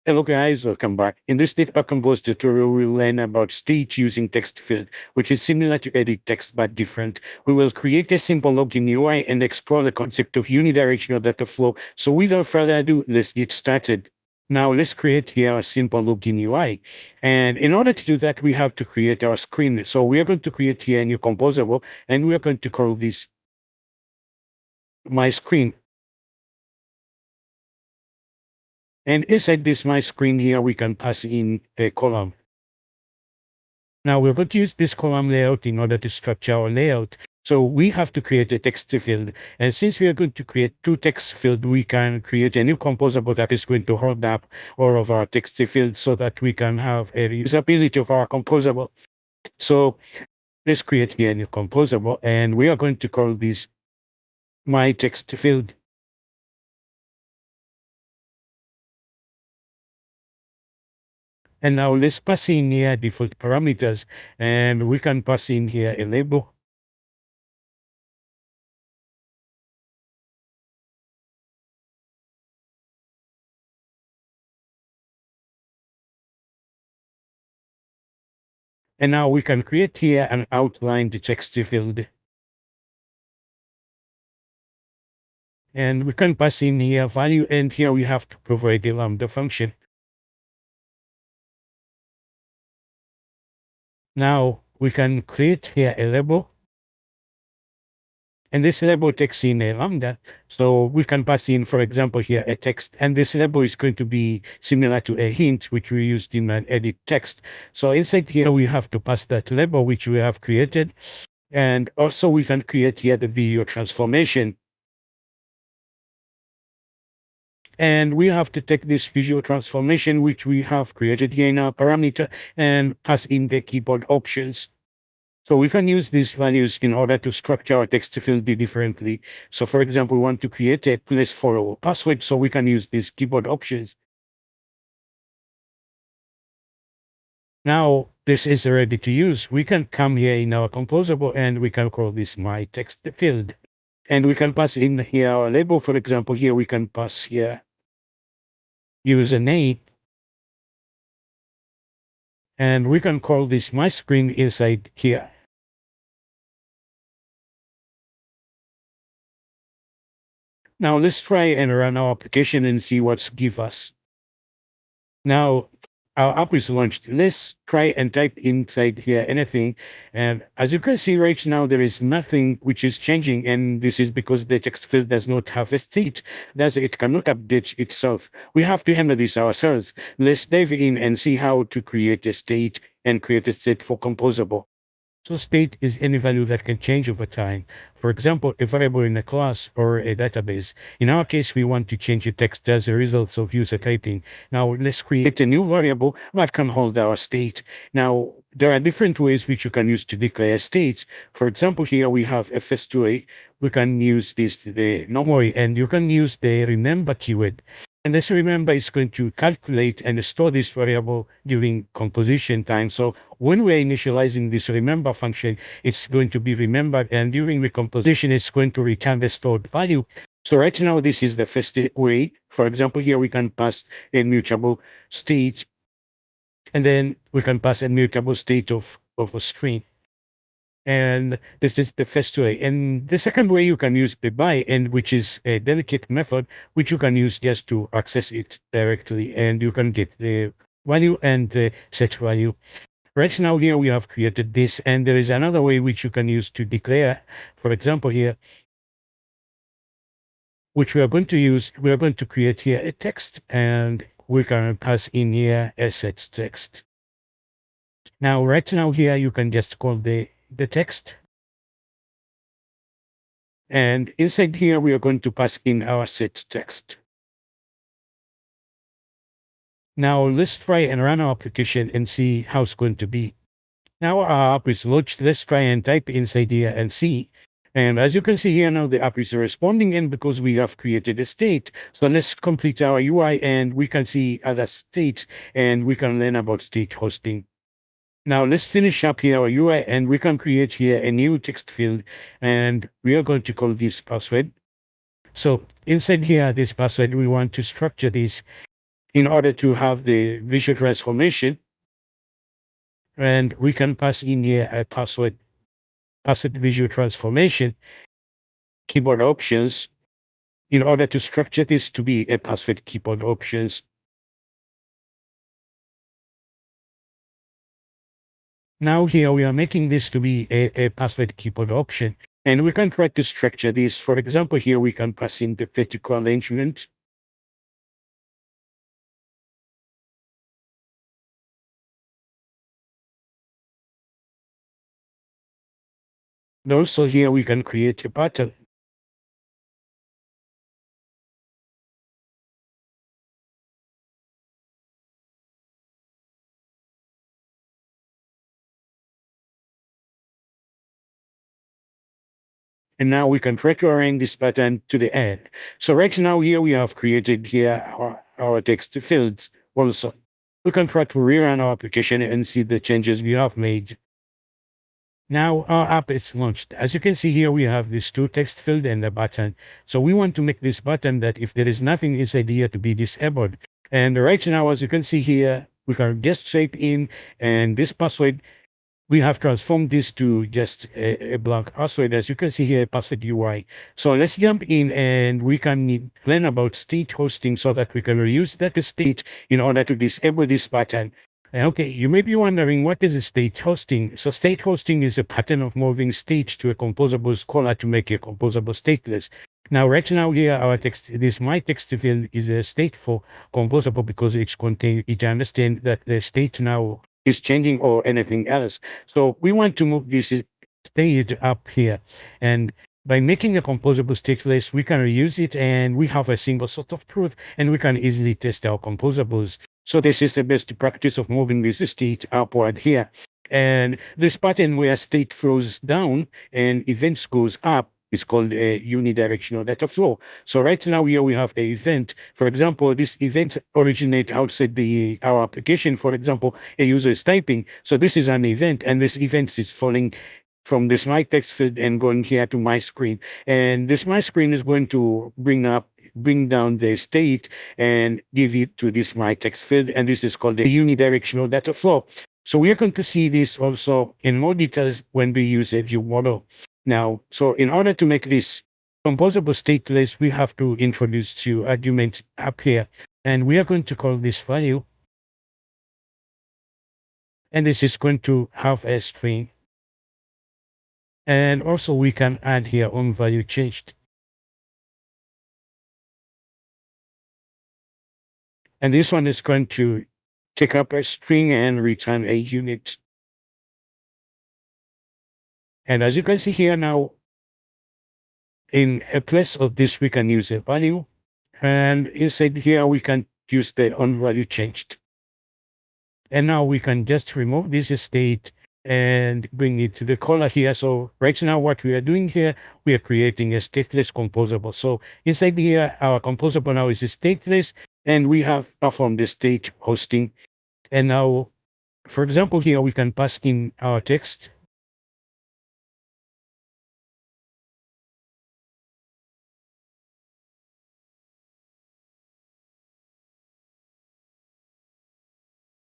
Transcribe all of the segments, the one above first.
Hello guys, welcome back. In this Jetpack Compose tutorial, we'll learn about state using text field, which is similar to edit text but different. We will create a simple login UI and explore the concept of unidirectional data flow. So without further ado, let's get started. Now let's create here a simple login UI. And in order to do that, we have to create our screen. So we are going to create here a new composable, and we are going to call this my screen. And inside this my screen here, we can pass in a column. Now we're going to use this column layout in order to structure our layout. So we have to create a text field. And since we are going to create two text fields, we can create a new composable that is going to hold up all of our text fields so that we can have a reusability of our composable. So let's create here a new composable, and we are going to call this my text field. And now let's pass in here default parameters, and we can pass in here a label. And now we can create here an outlined text field. And we can pass in here value, and here we have to provide a lambda function. Now we can create here a label, and this label takes in a lambda. So we can pass in, for example, here a text, and this label is going to be similar to a hint, which we used in an edit text. So inside here, we have to pass that label, which we have created. And also we can create here the video transformation. And we have to take this visual transformation, which we have created here in our parameter, and pass in the keyboard options. So we can use these values in order to structure our text field differently. So for example, we want to create a place for our password, so we can use these keyboard options. Now this is ready to use. We can come here in our composable, and we can call this my text field. And we can pass in here our label. For example, here we can pass here username. And we can call this my screen inside here. Now let's try and run our application and see what's give us. Now our app is launched. Let's try and type inside here anything. And as you can see right now, there is nothing which is changing. And this is because the text field does not have a state. Thus, it cannot update itself. We have to handle this ourselves. Let's dive in and see how to create a state and create a state for composable. So state is any value that can change over time. For example, a variable in a class or a database. In our case, we want to change the text as a result of user typing. Now let's create a new variable that can hold our state. Now, there are different ways which you can use to declare states. For example, here we have a first way. We can use this the normal way, and you can use the remember keyword. And this remember is going to calculate and store this variable during composition time. So when we're initializing this remember function, it's going to be remembered, and during the composition, it's going to return the stored value. So right now, this is the first way. For example, here we can pass a mutable state, and then we can pass a mutable state of a string. And this is the first way. And the second way, you can use the by, and which is a delicate method, which you can use just to access it directly, and you can get the value and the set value. Right now here we have created this, and there is another way which you can use to declare. For example, here, which we are going to use, we are going to create here a text, and we can pass in here a set text. Now, right now here, you can just call the text. And inside here, we are going to pass in our set text. Now let's try and run our application and see how it's going to be. Now our app is launched. Let's try and type inside here and see. And as you can see here now, the app is responding in because we have created a state. So let's complete our UI, and we can see other states, and we can learn about state hosting. Now let's finish up here our UI, and we can create here a new text field, and we are going to call this password. So inside here, this password, we want to structure this in order to have the visual transformation. And we can pass in here a password visual transformation, keyboard options, in order to structure this to be a password keyboard options. Now here we are making this to be a password keyboard option, and we can try to structure this. For example, here we can pass in the vertical arrangement. And also here we can create a button. And now we can try to arrange this button to the end. So right now here we have created here our text fields. Also, we can try to rerun our application and see the changes we have made. Now our app is launched. As you can see here, we have this two text field and a button. So we want to make this button that if there is nothing inside here to be disabled. And right now, as you can see here, we can just type in, and this password, we have transformed this to just a blank password. As you can see here, password UI. So let's jump in and we can learn about state hosting so that we can reuse that state in order to disable this button. Okay, you may be wondering, what is a state hosting? So state hosting is a pattern of moving state to a composable scalar to make a composable stateless. Now, right now here, our text, this my text field is a state for composable because it understands that the state now is changing or anything else. So we want to move this state up here. And by making a composable stateless, we can reuse it and we have a single source of truth and we can easily test our composables. So this is the best practice of moving this state upward here. And this pattern where state flows down and events goes up is called a unidirectional data flow. So right now here we have an event. For example, this event originate outside our application. For example, a user is typing. So this is an event, and this event is falling from this my text field and going here to my screen. And this my screen is going to bring down the state and give it to this my text field. And this is called the unidirectional data flow. So we are going to see this also in more details when we use a ViewModel. Now, so in order to make this composable stateless, we have to introduce two arguments up here. And we are going to call this value. And this is going to have a string. And also we can add here on value changed. And this one is going to take up a string and return a unit. And as you can see here now, in a place of this, we can use a value. And inside here, we can use the on value changed. And now we can just remove this state and bring it to the caller here. So right now, what we are doing here, we are creating a stateless composable. So inside here, our composable now is stateless, and we have performed the state hosting. And now, for example, here we can pass in our text.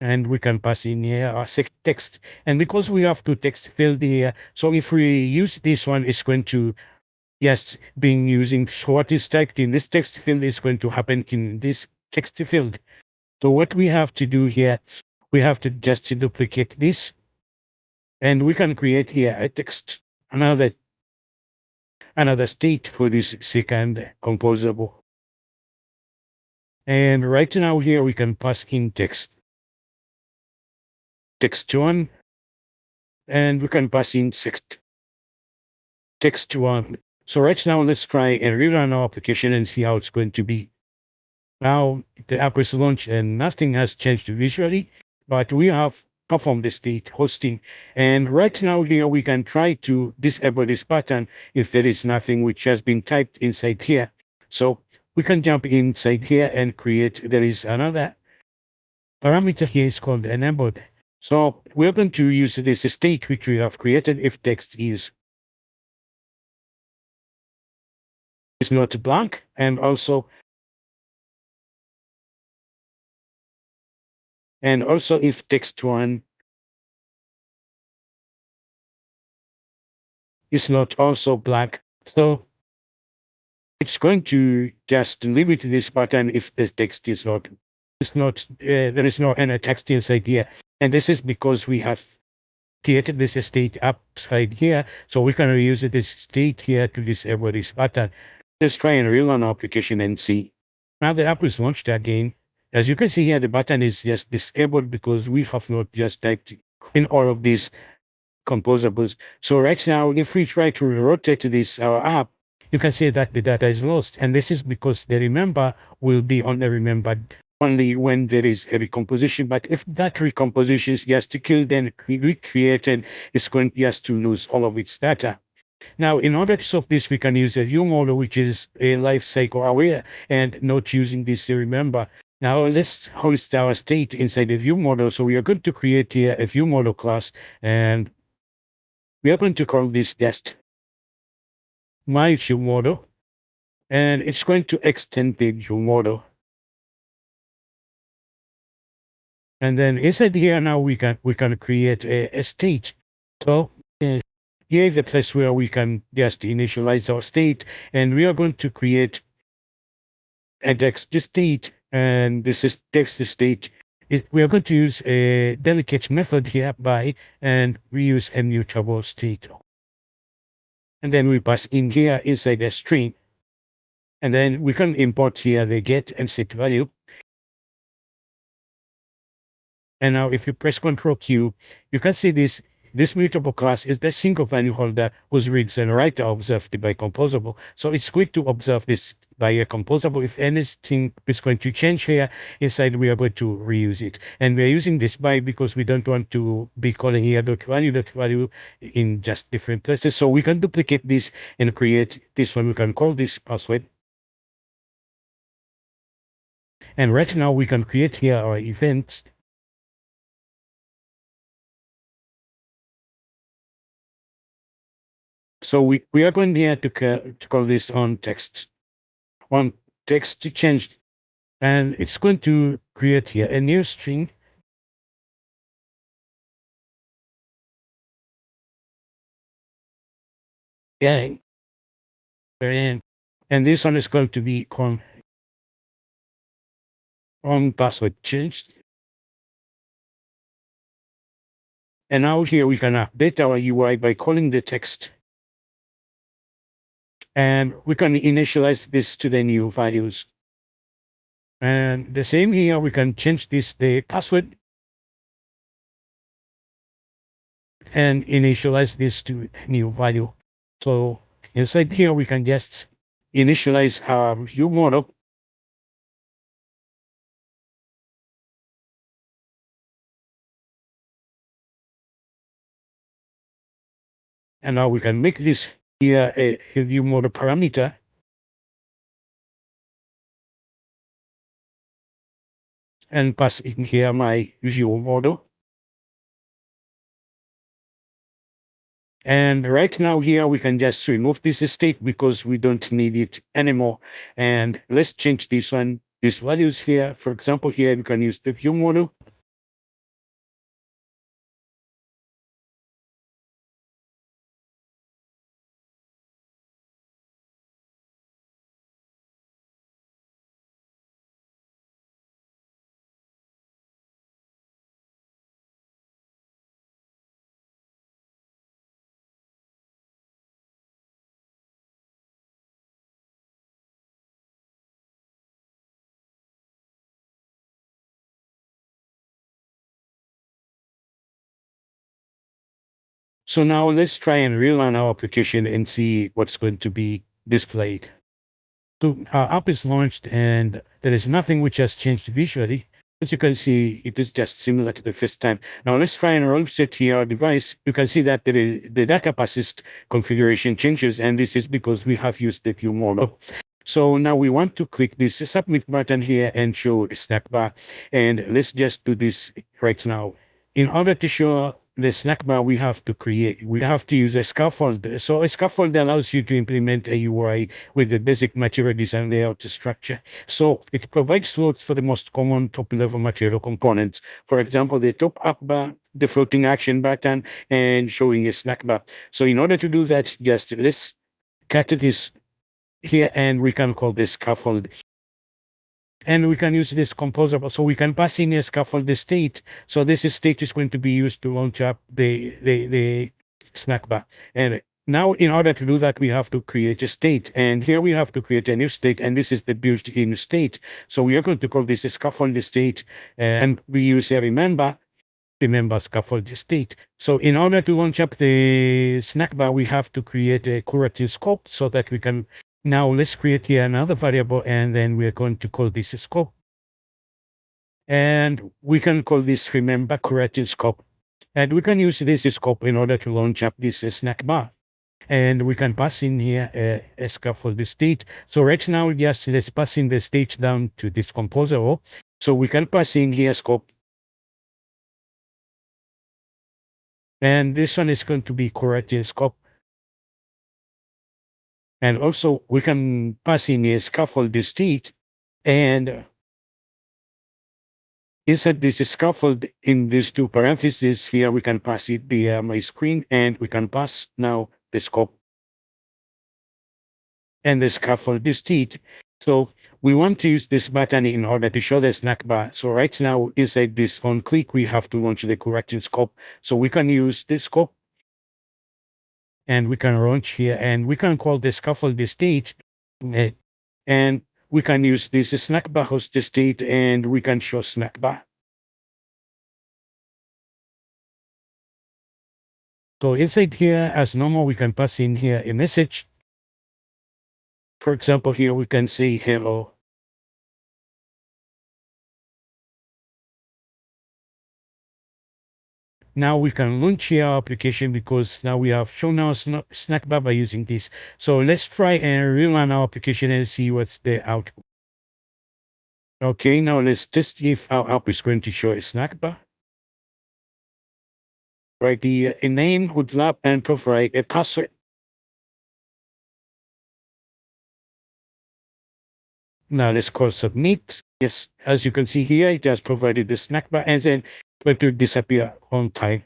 And we can pass in here our text. And because we have two text field here, so if we use this one, it's going to, yes, being using what is typed in this text field is going to happen in this text field. So what we have to do here, we have to just duplicate this. And we can create here a text, another state for this second composable. And right now here, we can pass in text. Text one, and we can pass in text one. So right now, let's try and rerun our application and see how it's going to be. Now the app is launched and nothing has changed visually, but we have performed the state hosting. And right now here, we can try to disable this button if there is nothing which has been typed inside here. So we can jump inside here and there is another parameter here is called enabled. So we're going to use this state which we have created if text is not blank, and also And also if text one is not also black, so it's going to just limit this button if the text is not, there is no any text inside here. And this is because we have created this state upside here. So we can use this state here to disable this button. Let's try and rerun our application and see. Now the app is launched again. As you can see here, the button is just disabled because we have not just typed in all of these composables. So right now, if we try to rotate this our app, you can see that the data is lost. And this is because the remember will be only remembered only when there is a recomposition. But if that recomposition is just killed, then recreated, it's going just to lose all of its data. Now, in order to solve this, we can use a ViewModel, which is a life cycle aware and not using this remember. Now, let's host our state inside the ViewModel. So we are going to create here a ViewModel class, and we are going to call this just my ViewModel, and it's going to extend the ViewModel. And then inside here now we can create a state. So here is the place where we can just initialize our state, and we are going to create a text state, and this is text state. We are going to use a delegate method here by, and we use a mutable state. And then we pass in here inside a string. And then we can import here the get and set value. And now if you press Ctrl Q, you can see this mutable class is the single value holder whose reads and write are observed by composable. So it's quick to observe this by a composable. If anything is going to change here inside, we are going to reuse it. And we're using this by because we don't want to be calling here .value in just different places. So we can duplicate this and create this one. We can call this password. And right now we can create here our events. So we are going here to call this on text to change, and it's going to create here a new string. Yeah. And this one is going to be on password changed. And now here we can update our UI by calling the text. And we can initialize this to the new values. And the same here, we can change the password and initialize this to new value. So inside here, we can just initialize our ViewModel. And now we can make this here a ViewModel parameter. And pass in here my ViewModel. And right now here, we can just remove this state because we don't need it anymore. And let's change this one, these values here. For example, here we can use the ViewModel. So now let's try and rerun our application and see what's going to be displayed. So our app is launched and there is nothing which has changed visually. As you can see, it is just similar to the first time. Now let's try and reset here our device. You can see that the data persist configuration changes, and this is because we have used the ViewModel. So now we want to click this submit button here and show a snack bar. And let's just do this right now. In order to show the snack bar we have to create. We have to use a scaffold. So a scaffold allows you to implement a UI with the basic material design layout structure. So it provides slots for the most common top-level material components. For example, the top up bar, the floating action button, and showing a snack bar. So in order to do that, just let's cut this here, and we can call this scaffold. And we can use this composer, so we can pass in a scaffold state. So this state is going to be used to launch up the snack bar. And now in order to do that, we have to create a state. And here we have to create a new state, and this is the built-in state. So we are going to call this a scaffold state, and we use a remember scaffold state. So in order to launch up the snack bar, we have to create a curative scope so that we can. Now let's create here another variable, and then we're going to call this scope. And we can call this remember curative scope. And we can use this scope in order to launch up this snack bar. And we can pass in here a scaffold state. So right now, just let's pass in the state down to this composer. So we can pass in here scope. And this one is going to be curative scope. And also we can pass in a scaffold state, and inside this scaffold, in these two parentheses here, we can pass it the my screen, and we can pass now the scope and the scaffold state. So we want to use this button in order to show the snack bar. So right now inside this on click, we have to launch the corrected scope. So we can use this scope, and we can launch here, and we can call the scaffold state, and we can use this snack bar host state, and we can show snack bar. So inside here, as normal, we can pass in here a message. For example, here we can say hello. Now we can launch here our application, because now we have shown our snack bar by using this. So let's try and rerun our application and see what's the output. Okay, now let's test if our app is going to show a snack bar. Write the name, would lab, and provide a password. Now let's call submit. Yes, as you can see here, it has provided the snack bar, and then it's going to disappear on time.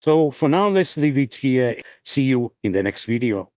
So for now, let's leave it here. See you in the next video.